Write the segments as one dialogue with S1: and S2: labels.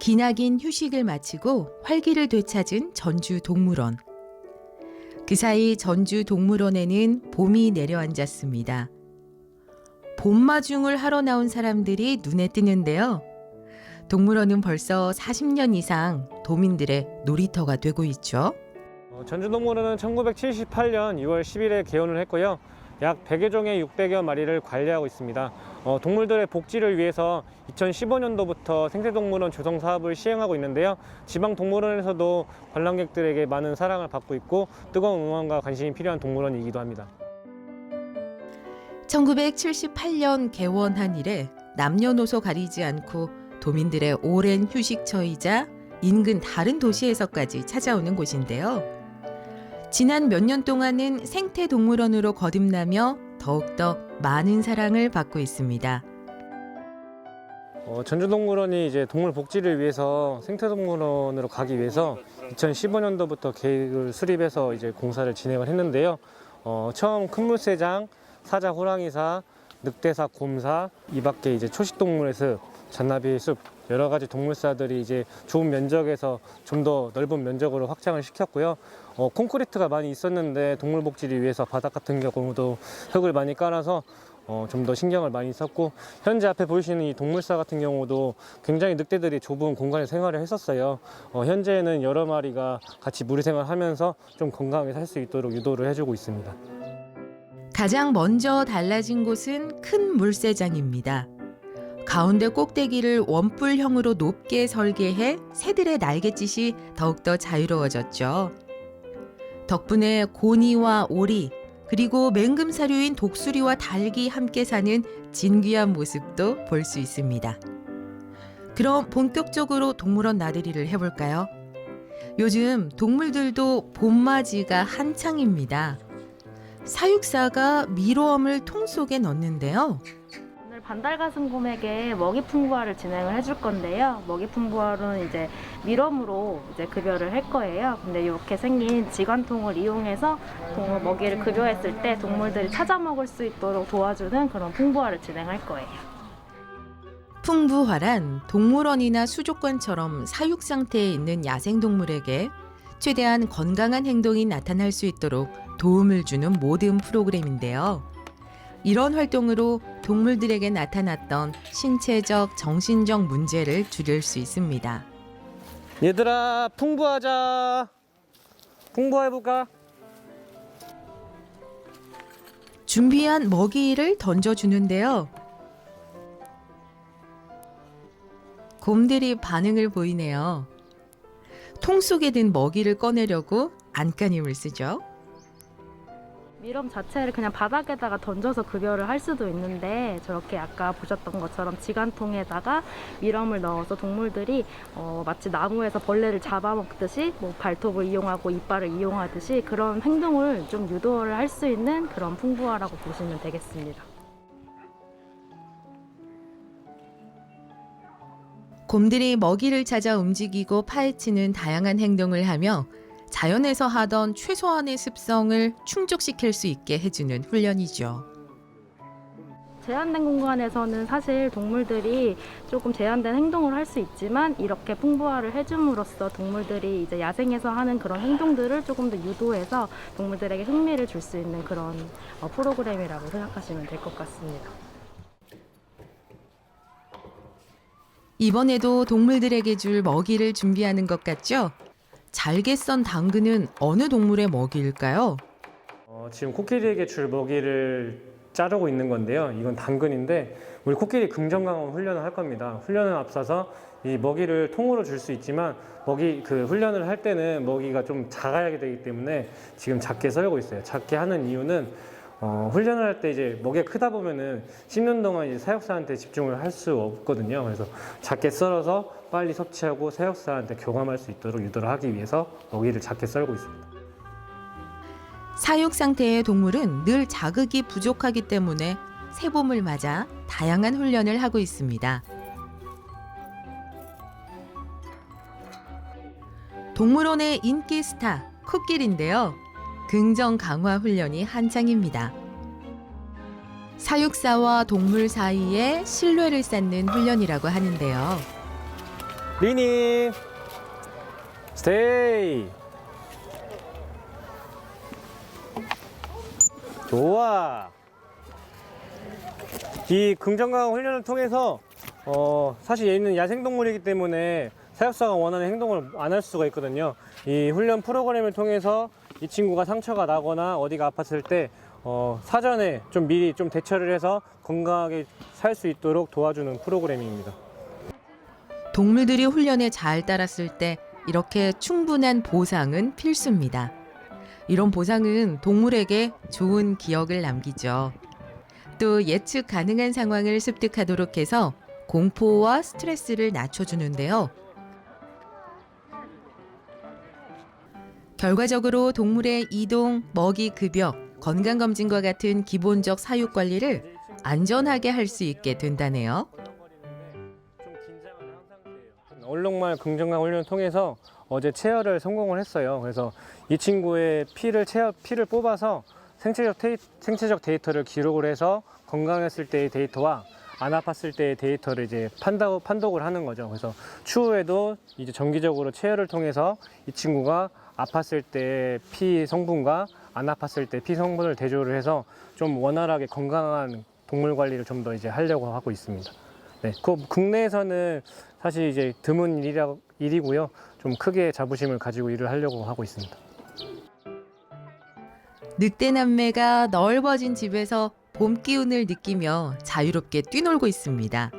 S1: 기나긴 휴식을 마치고 활기를 되찾은 전주동물원. 그 사이 전주동물원에는 봄이 내려앉았습니다. 봄마중을 하러 나온 사람들이 눈에 띄는데요. 동물원은 벌써 40년 이상 도민들의 놀이터가 되고 있죠.
S2: 전주동물원은 1978년 6월 10일에 개원을 했고요. 약 100여 종의 600여 마리를 관리하고 있습니다. 동물들의 복지를 위해서 2015년도부터 생태동물원 조성 사업을 시행하고 있는데요. 지방동물원에서도 관람객들에게 많은 사랑을 받고 있고 뜨거운 응원과 관심이 필요한 동물원이기도 합니다.
S1: 1978년 개원한 이래 남녀노소 가리지 않고 도민들의 오랜 휴식처이자 인근 다른 도시에서까지 찾아오는 곳인데요. 지난 몇 년 동안은 생태동물원으로 거듭나며 더욱더 많은 사랑을 받고 있습니다.
S2: 전주동물원이 이제 동물 복지를 위해서 생태동물원으로 가기 위해서 2015년도부터 계획을 수립해서 이제 공사를 진행을 했는데요. 처음 큰 물새장, 사자 호랑이사, 늑대사, 곰사, 이 밖에 이제 초식동물의 숲, 잔나비의 숲, 여러 가지 동물사들이 이제 좋은 면적에서 좀 더 넓은 면적으로 확장을 시켰고요. 콘크리트가 많이 있었는데 동물 복지를 위해서 바닥 같은 경우도 흙을 많이 깔아서 좀 더 신경을 많이 썼고, 현재 앞에 보이시는 이 동물사 같은 경우도 굉장히 늑대들이 좁은 공간에 생활을 했었어요. 현재는 여러 마리가 같이 무리 생활하면서 좀 건강하게 살 수 있도록 유도를 해주고 있습니다.
S1: 가장 먼저 달라진 곳은 큰 물새장입니다. 가운데 꼭대기를 원뿔형으로 높게 설계해 새들의 날갯짓이 더욱더 자유로워졌죠. 덕분에 고니와 오리, 그리고 맹금사류인 독수리와 닭이 함께 사는 진귀한 모습도 볼 수 있습니다. 그럼 본격적으로 동물원 나들이를 해볼까요? 요즘 동물들도 봄맞이가 한창입니다. 사육사가 미로엄을 통 속에 넣는데요.
S3: 오늘 반달가슴곰에게 먹이 풍부화를 진행을 해줄 건데요. 먹이 풍부화로는 이제 밀웜으로 이제 급여를 할 거예요. 근데 이렇게 생긴 지관통을 이용해서 동물 먹이를 급여했을 때 동물들이 찾아 먹을 수 있도록 도와주는 그런 풍부화를 진행할 거예요.
S1: 풍부화란 동물원이나 수족관처럼 사육 상태에 있는 야생동물에게 최대한 건강한 행동이 나타날 수 있도록 도움을 주는 모든 프로그램인데요. 이런 활동으로 동물들에게 나타났던 신체적, 정신적 문제를 줄일 수 있습니다.
S2: 얘들아, 풍부하자. 풍부해볼까?
S1: 준비한 먹이를 던져주는데요. 곰들이 반응을 보이네요. 통 속에 든 먹이를 꺼내려고 안간힘을 쓰죠.
S3: 밀웜 자체를 그냥 바닥에다가 던져서 급여를 할 수도 있는데, 저렇게 아까 보셨던 것처럼 지관통에다가 밀웜을 넣어서 동물들이 마치 나무에서 벌레를 잡아먹듯이 뭐 발톱을 이용하고 이빨을 이용하듯이 그런 행동을 좀 유도를 할 수 있는 그런 풍부화라고 보시면 되겠습니다.
S1: 곰들이 먹이를 찾아 움직이고 파헤치는 다양한 행동을 하며 자연에서 하던 최소한의 습성을 충족시킬 수 있게 해주는 훈련이죠.
S3: 제한된 공간에서는 사실 동물들이 조금 제한된 행동을 할 수 있지만, 이렇게 풍부화를 해줌으로써 동물들이 이제 야생에서 하는 그런 행동들을 조금 더 유도해서 동물들에게 흥미를 줄 수 있는 그런 프로그램이라고 생각하시면 될 것 같습니다.
S1: 이번에도 동물들에게 줄 먹이를 준비하는 것 같죠? 잘게 썬 당근은 어느 동물의 먹이일까요?
S2: 지금 코끼리에게 줄 먹이를 자르고 있는 건데요. 이건 당근인데 우리 코끼리 긍정강화 훈련을 할 겁니다. 훈련을 앞서서 이 먹이를 통으로 줄 수 있지만 훈련을 할 때는 먹이가 좀 작아야 되기 때문에 지금 작게 썰고 있어요. 작게 하는 이유는 훈련을 할 때 이제 먹이가 크다 보면은 씹는 동안 이제 사육사한테 집중을 할 수 없거든요. 그래서 작게 썰어서 빨리 섭취하고 사육사한테 교감할 수 있도록 유도를 하기 위해서 먹이를 작게 썰고 있습니다.
S1: 사육 상태의 동물은 늘 자극이 부족하기 때문에 새봄을 맞아 다양한 훈련을 하고 있습니다. 동물원의 인기 스타 코끼리인데요. 긍정 강화 훈련이 한창입니다. 사육사와 동물 사이에 신뢰를 쌓는 훈련이라고 하는데요.
S2: 리니 스테이. 좋아. 이 긍정강화 훈련을 통해서 사실 얘는 야생동물이기 때문에 사육사가 원하는 행동을 안 할 수가 있거든요. 이 훈련 프로그램을 통해서 이 친구가 상처가 나거나 어디가 아팠을 때 사전에 좀 미리 좀 대처를 해서 건강하게 살 수 있도록 도와주는 프로그램입니다.
S1: 동물들이 훈련에 잘 따랐을 때 이렇게 충분한 보상은 필수입니다. 이런 보상은 동물에게 좋은 기억을 남기죠. 또 예측 가능한 상황을 습득하도록 해서 공포와 스트레스를 낮춰주는데요. 결과적으로 동물의 이동, 먹이 급여, 건강검진과 같은 기본적 사육 관리를 안전하게 할 수 있게 된다네요.
S2: 얼룩말 긍정강 훈련을 통해서 어제 체열을 성공을 했어요. 그래서 이 친구의 피를 뽑아서 생체적 데이터를 기록을 해서 건강했을 때의 데이터와 안 아팠을 때의 데이터를 이제 판독을 하는 거죠. 그래서 추후에도 이제 정기적으로 체열을 통해서 이 친구가 아팠을 때 피 성분과 안 아팠을 때 피 성분을 대조를 해서 좀 원활하게 건강한 동물 관리를 좀 더 이제 하려고 하고 있습니다. 네, 국내에서는 사실 이제 드문 일이고요. 좀 크게 자부심을 가지고 일을 하려고 하고 있습니다.
S1: 늑대 남매가 넓어진 집에서 봄 기운을 느끼며 자유롭게 뛰놀고 있습니다.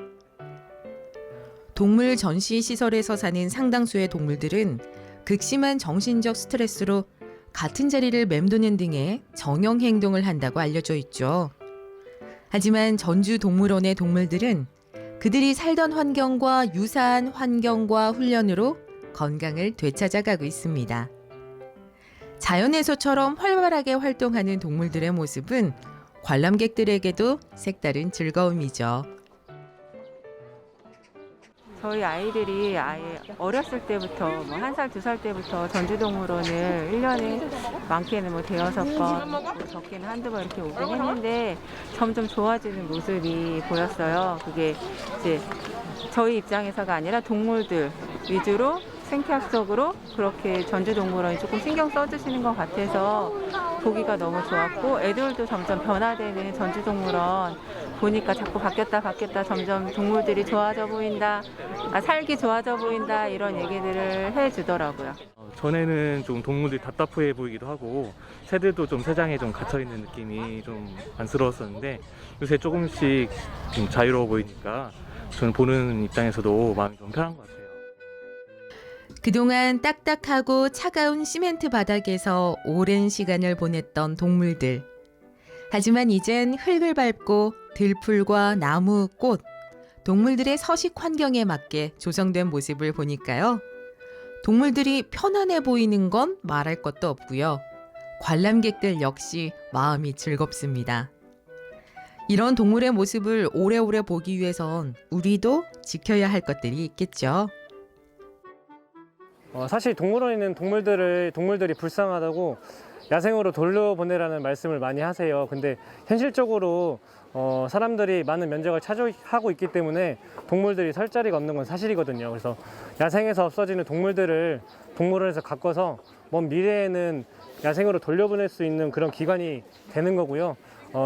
S1: 동물 전시 시설에서 사는 상당수의 동물들은 극심한 정신적 스트레스로 같은 자리를 맴도는 등의 정형 행동을 한다고 알려져 있죠. 하지만 전주동물원의 동물들은 그들이 살던 환경과 유사한 환경과 훈련으로 건강을 되찾아가고 있습니다. 자연에서처럼 활발하게 활동하는 동물들의 모습은 관람객들에게도 색다른 즐거움이죠.
S4: 저희 아이들이 아예 어렸을 때부터 뭐 1살, 2살 때부터 전주동물원을 1년에 많게는 뭐 대여섯 번, 뭐 적게는 한두 번 이렇게 오긴 했는데 점점 좋아지는 모습이 보였어요. 그게 이제 저희 입장에서가 아니라 동물들 위주로 생태학적으로 그렇게 전주동물원이 조금 신경 써주시는 것 같아서 보기가 너무 좋았고, 애들도 점점 변화되는 전주동물원 보니까 자꾸 바뀌었다 점점 동물들이 좋아져 보인다, 살기 좋아져 보인다, 이런 얘기들을 해주더라고요.
S5: 전에는 좀 동물들이 답답해 보이기도 하고 새들도 좀 새장에 좀 갇혀있는 느낌이 좀 안쓰러웠었는데 요새 조금씩 좀 자유로워 보이니까 저는 보는 입장에서도 마음이 좀 편한 것 같아요.
S1: 그동안 딱딱하고 차가운 시멘트 바닥에서 오랜 시간을 보냈던 동물들. 하지만 이젠 흙을 밟고 들풀과 나무, 꽃, 동물들의 서식 환경에 맞게 조성된 모습을 보니까요. 동물들이 편안해 보이는 건 말할 것도 없고요. 관람객들 역시 마음이 즐겁습니다. 이런 동물의 모습을 오래오래 보기 위해선 우리도 지켜야 할 것들이 있겠죠.
S2: 사실 동물원에는 동물들이 불쌍하다고 야생으로 돌려보내라는 말씀을 많이 하세요. 근데 현실적으로 사람들이 많은 면적을 차지하고 있기 때문에 동물들이 살 자리가 없는 건 사실이거든요. 그래서 야생에서 없어지는 동물들을 동물원에서 가꿔서 먼 미래에는 야생으로 돌려보낼 수 있는 그런 기관이 되는 거고요.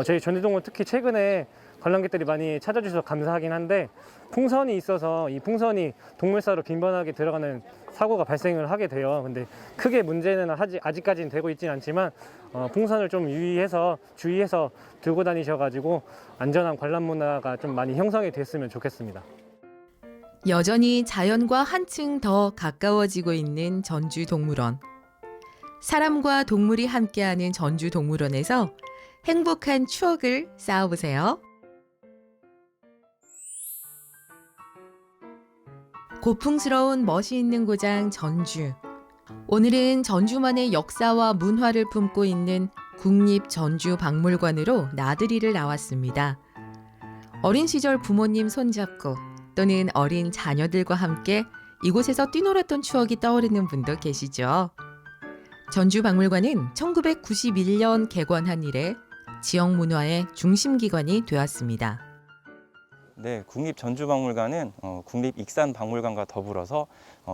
S2: 저희 전주동물원 특히 최근에 관람객들이 많이 찾아주셔서 감사하긴 한데, 풍선이 있어서 이 풍선이 동물사로 빈번하게 들어가는 사고가 발생을 하게 돼요. 근데 크게 문제는 아직까지는 되고 있지는 않지만 풍선을 좀 주의해서 들고 다니셔가지고 안전한 관람 문화가 좀 많이 형성이 됐으면 좋겠습니다.
S1: 여전히 자연과 한층 더 가까워지고 있는 전주동물원. 사람과 동물이 함께하는 전주동물원에서 행복한 추억을 쌓아보세요. 고풍스러운 멋이 있는 고장 전주. 오늘은 전주만의 역사와 문화를 품고 있는 국립전주박물관으로 나들이를 나왔습니다. 어린 시절 부모님 손잡고 또는 어린 자녀들과 함께 이곳에서 뛰놀았던 추억이 떠오르는 분도 계시죠. 전주박물관은 1991년 개관한 이래 지역 문화의 중심기관이 되었습니다.
S6: 네, 국립전주박물관은 국립익산박물관과 더불어서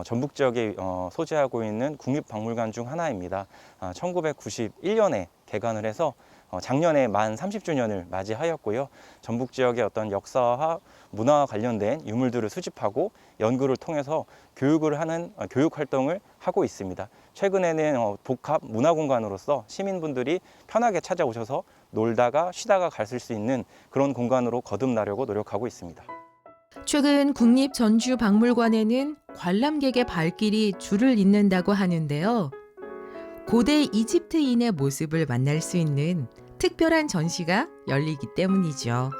S6: 전북 지역에 소재하고 있는 국립박물관 중 하나입니다. 1991년에 개관을 해서 작년에 만 30주년을 맞이하였고요. 전북 지역의 어떤 역사와 문화와 관련된 유물들을 수집하고 연구를 통해서 교육을 하는 교육 활동을 하고 있습니다. 최근에는 복합 문화공간으로서 시민분들이 편하게 찾아오셔서 놀다가 쉬다가 가실 수 있는 그런 공간으로 거듭나려고 노력하고 있습니다.
S1: 최근 국립전주박물관에는 관람객의 발길이 줄을 잇는다고 하는데요. 고대 이집트인의 모습을 만날 수 있는 특별한 전시가 열리기 때문이죠.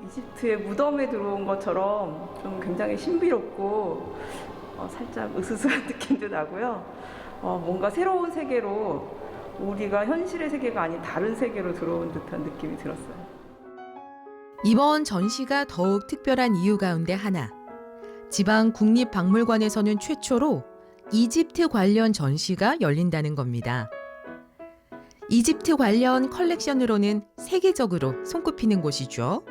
S7: 이집트의 무덤에 들어온 것처럼 좀 굉장히 신비롭고 살짝 으스스한 느낌도 나고요. 뭔가 새로운 세계로 우리가 현실의 세계가 아닌 다른 세계로 들어온 듯한 느낌이 들었어요.
S1: 이번 전시가 더욱 특별한 이유 가운데 하나, 지방 국립박물관에서는 최초로 이집트 관련 전시가 열린다는 겁니다. 이집트 관련 컬렉션으로는 세계적으로 손꼽히는 곳이죠.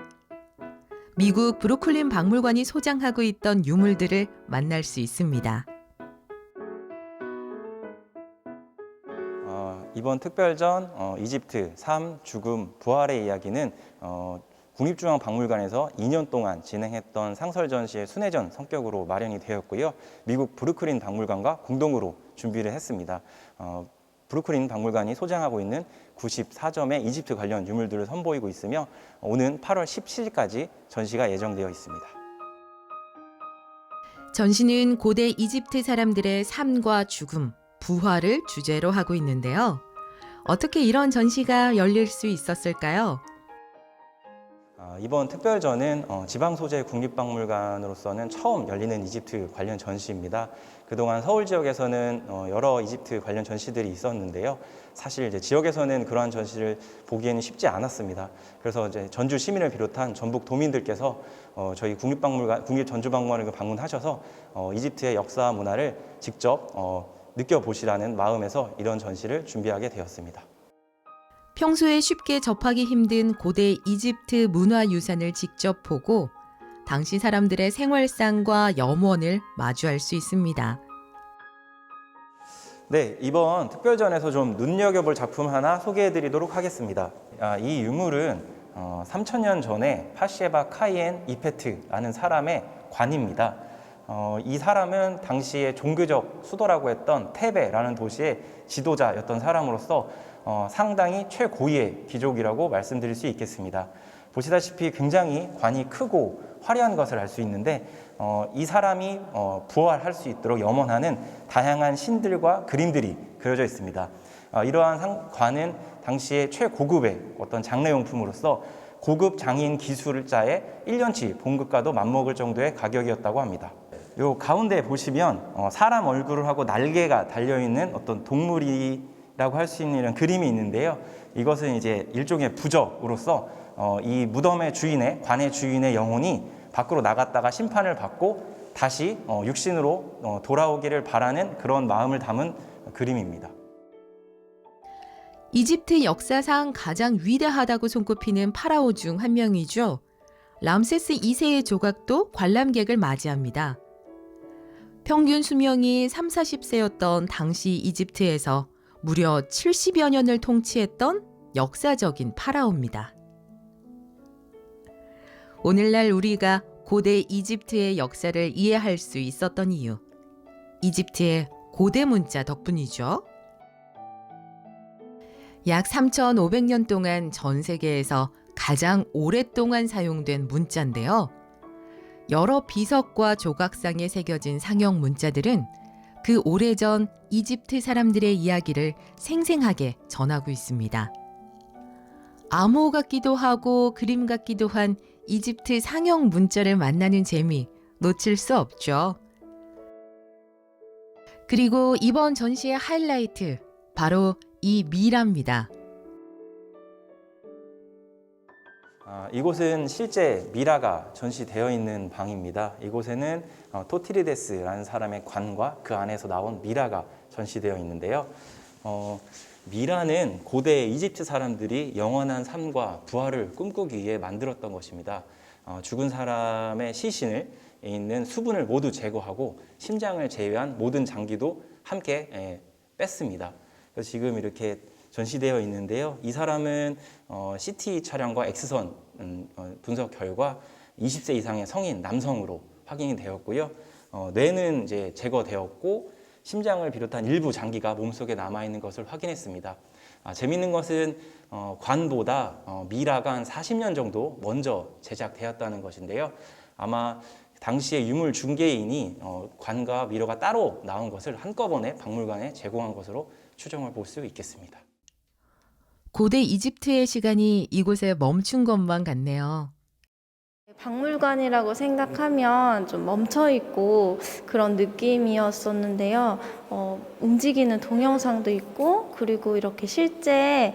S1: 미국 브루클린 박물관이 소장하고 있던 유물들을 만날 수 있습니다.
S6: 이번 특별전 이집트 삶, 죽음, 부활의 이야기는 국립중앙박물관에서 2년 동안 진행했던 상설 전시의 순회전 성격으로 마련이 되었고요. 미국 브루클린 박물관과 공동으로 준비를 했습니다. 브루클린 박물관이 소장하고 있는 94점의 이집트 관련 유물들을 선보이고 있으며 오는 8월 17일까지 전시가 예정되어 있습니다.
S1: 전시는 고대 이집트 사람들의 삶과 죽음, 부활을 주제로 하고 있는데요. 어떻게 이런 전시가 열릴 수 있었을까요?
S6: 이번 특별전은 지방 소재 국립박물관으로서는 처음 열리는 이집트 관련 전시입니다. 그동안 서울 지역에서는 여러 이집트 관련 전시들이 있었는데요. 사실 이제 지역에서는 그러한 전시를 보기에는 쉽지 않았습니다. 그래서 이제 전주 시민을 비롯한 전북 도민들께서 저희 국립전주박물관을 방문하셔서 이집트의 역사와 문화를 직접 느껴보시라는 마음에서 이런 전시를 준비하게 되었습니다.
S1: 평소에 쉽게 접하기 힘든 고대 이집트 문화유산을 직접 보고 당시 사람들의 생활상과 염원을 마주할 수 있습니다.
S6: 네, 이번 특별전에서 좀 눈여겨볼 작품 하나 소개해드리도록 하겠습니다. 이 유물은 3000년 전에 파시에바 카이엔 이페트라는 사람의 관입니다. 이 사람은 당시에 종교적 수도라고 했던 테베라는 도시의 지도자였던 사람으로서 상당히 최고위의 귀족이라고 말씀드릴 수 있겠습니다. 보시다시피 굉장히 관이 크고 화려한 것을 알 수 있는데 이 사람이 부활할 수 있도록 염원하는 다양한 신들과 그림들이 그려져 있습니다. 이러한 관은 당시에 최고급의 어떤 장례용품으로서 고급 장인 기술자의 1년치 봉급과도 맞먹을 정도의 가격이었다고 합니다. 요 가운데 보시면 사람 얼굴을 하고 날개가 달려있는 어떤 동물이라고 할 수 있는 이런 그림이 있는데요. 이것은 이제 일종의 부적으로서 이 무덤의 주인의, 관의 주인의 영혼이 밖으로 나갔다가 심판을 받고 다시 육신으로 돌아오기를 바라는 그런 마음을 담은 그림입니다.
S1: 이집트 역사상 가장 위대하다고 손꼽히는 파라오 중 한 명이죠. 람세스 2세의 조각도 관람객을 맞이합니다. 평균 수명이 30-40세였던 당시 이집트에서 무려 70여 년을 통치했던 역사적인 파라오입니다. 오늘날 우리가 고대 이집트의 역사를 이해할 수 있었던 이유, 이집트의 고대 문자 덕분이죠. 약 3,500년 동안 전 세계에서 가장 오랫동안 사용된 문자인데요. 여러 비석과 조각상에 새겨진 상형 문자들은 그 오래전 이집트 사람들의 이야기를 생생하게 전하고 있습니다. 암호 같기도 하고 그림 같기도 한 이집트 상형 문자를 만나는 재미 놓칠 수 없죠. 그리고 이번 전시의 하이라이트, 바로 이 미라입니다.
S6: 이곳은 실제 미라가 전시되어 있는 방입니다. 이곳에는 토티리데스라는 사람의 관과 그 안에서 나온 미라가 전시되어 있는데요. 미라는 고대 이집트 사람들이 영원한 삶과 부활을 꿈꾸기 위해 만들었던 것입니다. 죽은 사람의 시신을 있는 수분을 모두 제거하고 심장을 제외한 모든 장기도 함께 뺐습니다. 그래서 지금 이렇게 전시되어 있는데요. 이 사람은 CT 촬영과 엑스선 분석 결과 20세 이상의 성인 남성으로 확인이 되었고요. 뇌는 이제 제거되었고 심장을 비롯한 일부 장기가 몸속에 남아있는 것을 확인했습니다. 재미있는 것은 관보다 미라가 한 40년 정도 먼저 제작되었다는 것인데요. 아마 당시에 유물 중개인이 관과 미라가 따로 나온 것을 한꺼번에 박물관에 제공한 것으로 추정을 볼 수 있겠습니다.
S1: 고대 이집트의 시간이 이곳에 멈춘 것만 같네요.
S8: 박물관이라고 생각하면 좀 멈춰있고 그런 느낌이었었는데요. 움직이는 동영상도 있고 그리고 이렇게 실제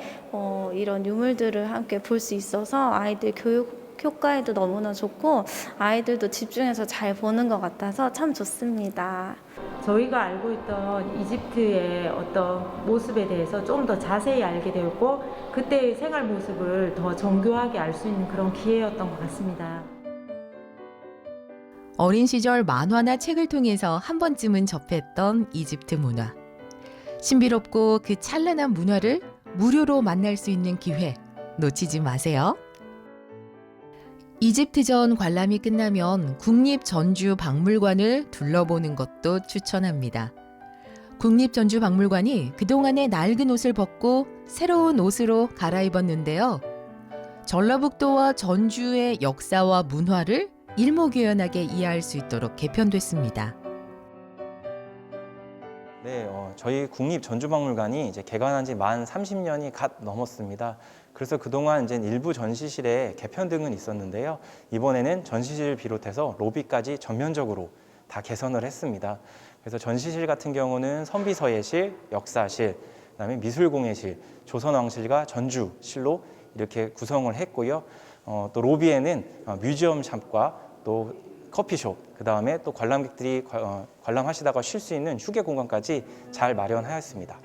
S8: 이런 유물들을 함께 볼 수 있어서 아이들 교육 효과에도 너무나 좋고 아이들도 집중해서 잘 보는 것 같아서 참 좋습니다.
S9: 저희가 알고 있던 이집트의 어떤 모습에 대해서 좀 더 자세히 알게 되었고 그때의 생활 모습을 더 정교하게 알 수 있는 그런 기회였던 것 같습니다.
S1: 어린 시절 만화나 책을 통해서 한 번쯤은 접했던 이집트 문화. 신비롭고 그 찬란한 문화를 무료로 만날 수 있는 기회 놓치지 마세요. 이집트전 관람이 끝나면 국립전주박물관을 둘러보는 것도 추천합니다. 국립전주박물관이 그동안의 낡은 옷을 벗고 새로운 옷으로 갈아입었는데요. 전라북도와 전주의 역사와 문화를 일목요연하게 이해할 수 있도록 개편됐습니다.
S6: 네, 저희 국립전주박물관이 이제 개관한 지 만 30년이 갓 넘었습니다. 그래서 그동안 이제 일부 전시실에 개편 등은 있었는데요. 이번에는 전시실을 비롯해서 로비까지 전면적으로 다 개선을 했습니다. 그래서 전시실 같은 경우는 선비서예실, 역사실, 그다음에 미술공예실, 조선왕실과 전주실로 이렇게 구성을 했고요. 또 로비에는 뮤지엄샵과 또 커피숍, 그다음에 또 관람객들이 관람하시다가 쉴 수 있는 휴게 공간까지 잘 마련하였습니다.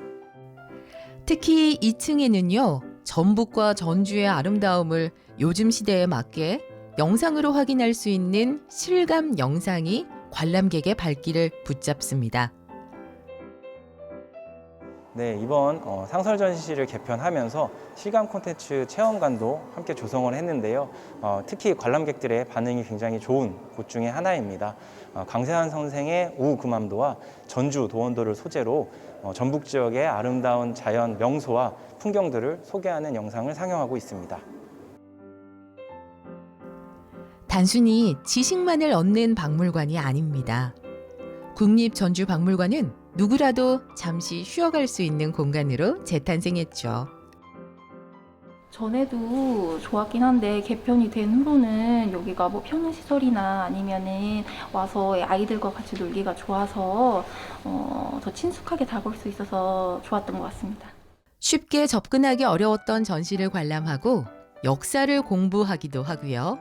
S1: 특히 2층에는요. 전북과 전주의 아름다움을 요즘 시대에 맞게 영상으로 확인할 수 있는 실감 영상이 관람객의 발길을 붙잡습니다.
S6: 네, 이번 상설 전시실을 개편하면서 실감 콘텐츠 체험관도 함께 조성을 했는데요. 특히 관람객들의 반응이 굉장히 좋은 곳 중에 하나입니다. 강세한 선생의 우금암도와 전주 도원도를 소재로 전북 지역의 아름다운 자연 명소와 풍경들을 소개하는 영상을 상영하고 있습니다.
S1: 단순히 지식만을 얻는 박물관이 아닙니다. 국립전주박물관은 누구라도 잠시 쉬어갈 수 있는 공간으로 재탄생했죠.
S10: 전에도 좋았긴 한데 개편이 된 후로는 여기가 뭐 편의시설이나 아니면은 와서 아이들과 같이 놀기가 좋아서 더 친숙하게 다가올 수 있어서 좋았던 것 같습니다.
S1: 쉽게 접근하기 어려웠던 전시를 관람하고 역사를 공부하기도 하고요.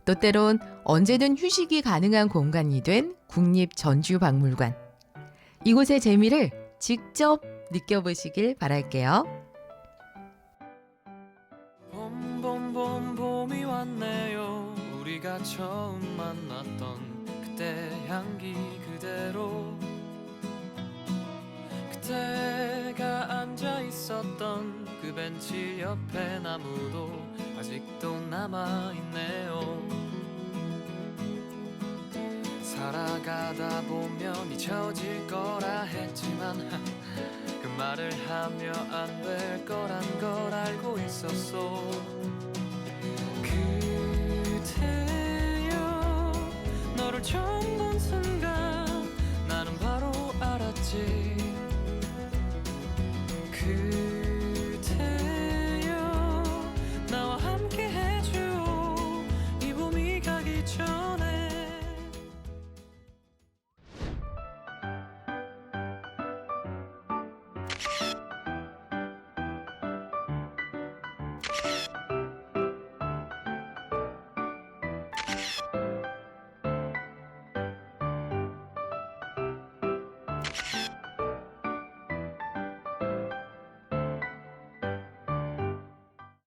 S1: 또 때론 언제든 휴식이 가능한 공간이 된 국립전주박물관. 이곳의 재미를 직접 느껴보시길 바랄게요.
S11: 봄 봄이 왔네요. 우리가 처음 만났던 그때 향기 그대로 그때가 앉아 있었던 그 벤치 옆에 나무도 아직도 남아있네요. 살아가다 보면 잊혀질 거라 했지만 그 말을 하며 안 될 거란 걸 알고 있었어. 그대여 너를 처음 본 순간 나는 바로 알았지. 그대여 나와 함께 해줘 이 봄이 가기 전